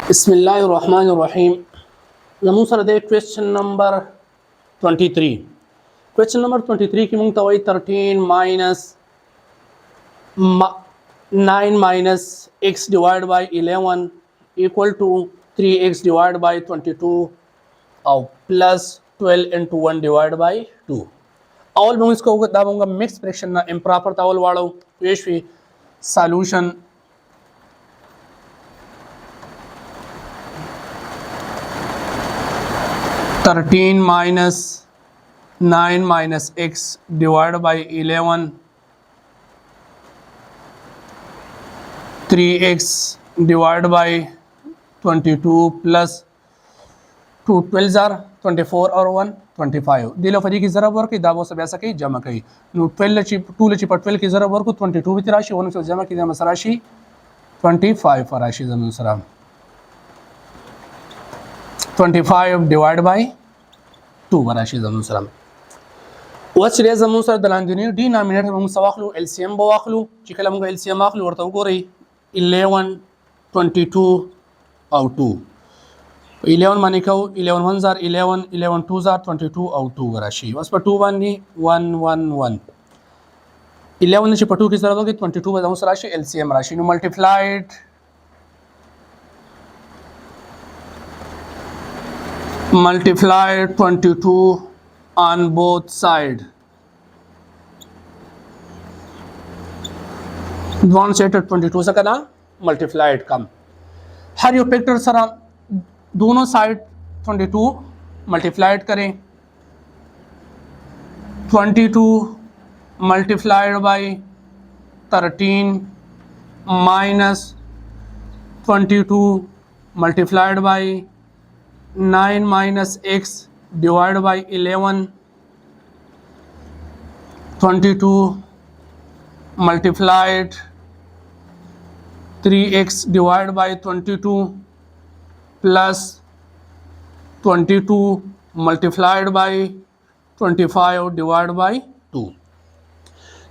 Bismillahirrahmanirrahim. زمون سره د question number 23. Question number 23 کې موږ ته وایي 13 minus 9 minus x divided by 11 equal to 3x divided by 22 او plus 12 into 1 divided by 2. اول موږ اسکو دا موږ mixed fraction نه improper تاول واړو پېښوي solution 13 minus 9 minus x divided by 11 3x divided by 22 plus 2 12 are 24 or 1 25 दिलो फरी की ज़रा वर्क दावो सब ऐसा कहीं जमा कहीं नो 12 लची 2 लची पर 12 की ज़रा वर्क 22 भी राशि 1 से जमा की जमा राशि 25 राशि जमा सरा 25 divided by 2 राशि जमा सरा वचरे जमा सर दलांदिनी डिनोमिनेटर हम सवाखलू एलसीएम बवाखलू चिकलम को एलसीएम आखलू और तो गोरी 11 22 और 2 11 माने को 11 1 जार 11 11 2 जार 22 और 2 राशि बस पर 2 1 नहीं 1 1 1 11 ने पर 2 की जरूरत होगी 22 बस हम राशि एलसीएम राशि no multiplied 22 on both side one set 22 से करना multiplied कम हर यो फैक्टर सरा दोनों साइड 22 मल्टीप्लाइड करें 22 multiplied by 13 minus 22 multiplied by 9 minus x divided by 11 22 multiplied 3x divided by 22 plus 22 multiplied by 25 divided by 2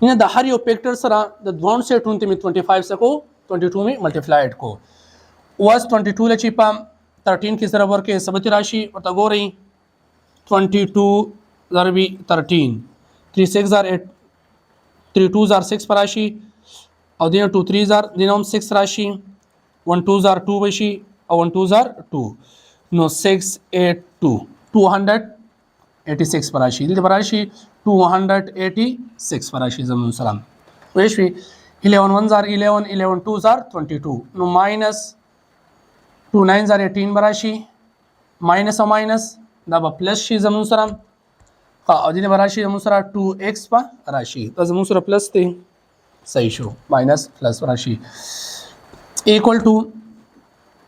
in the हर यो फैक्टर सरा द दोन से 20 में 25 से को 22 में मल्टीप्लाइड को was 22 लचीपा 13 की तरफ वर्क सबती राशि और तगो रही 22 ज़रबी 13 3 6 ज़ार 8 3 2 ज़ार 6 पर राशि और दिन 2 3 ज़ार दिन 6 राशि 1 2 ज़ार 2 बशी और 1 2 ज़ार 2 नो 6 8 2 286 पर राशि दिल पर राशि 286 पर राशि जमीन सलाम वैश्वी 11 1 ज़ार 11 11 2 ज़ार 22 नो माइनस 2 9 ज़ार 18 बराशी माइनस और माइनस दबा प्लस शी जमून सराम का अजीन बराशी जमून सरा 2x पर राशि तो जमून सरा प्लस थे सही शो माइनस प्लस राशि इक्वल टू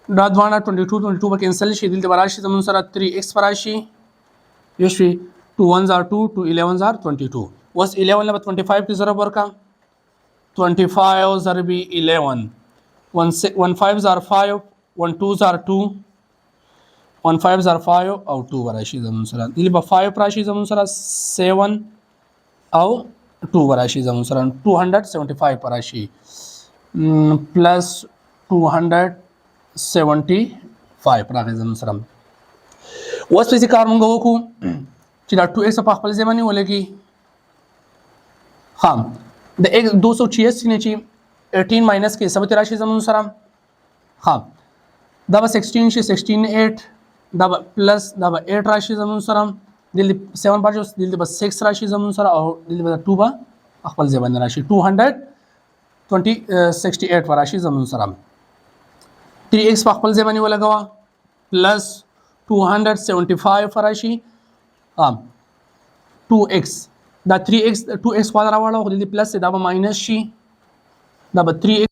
डादवाना 22 22 पर कैंसिल शी दिल बराशी जमून सरा 3x पर राशि यशवी 2 1 ज़ार 2 2 11 ज़ार 22 वस 11 लबा 25 की ज़रा वर्का 25 ज़रबी 11 1 5 ज़ार 5 1 2 ज़ार 2 1 5 ज़ार 5 और 2 राशि जमून सरा दिल बा 5 राशि जमून सरा 7 और 2 राशि जमून सरा 275 राशि प्लस 275 राशि जमून सरा वस पे कार मंगो को चिला 2x पाख पल जमानी बोले कि हाँ द एक 286 ने ची 18 माइनस के सबती राशि जमून सरा हाँ दबा 16 से 16 8 दबा प्लस दबा 8 राशि जमून सराम दिल 7 बार जो दिल बस 6 राशि जमून सरा और दिल बस 2 बा अखबल ज़बान राशि 268 राशि जमून सराम 3x अखबल ज़बानी वाला गवा प्लस 275 राशि 2x दा 3x 2x क्वाड्रा वाला दिल प्लस से दबा माइनस शी दबा 3x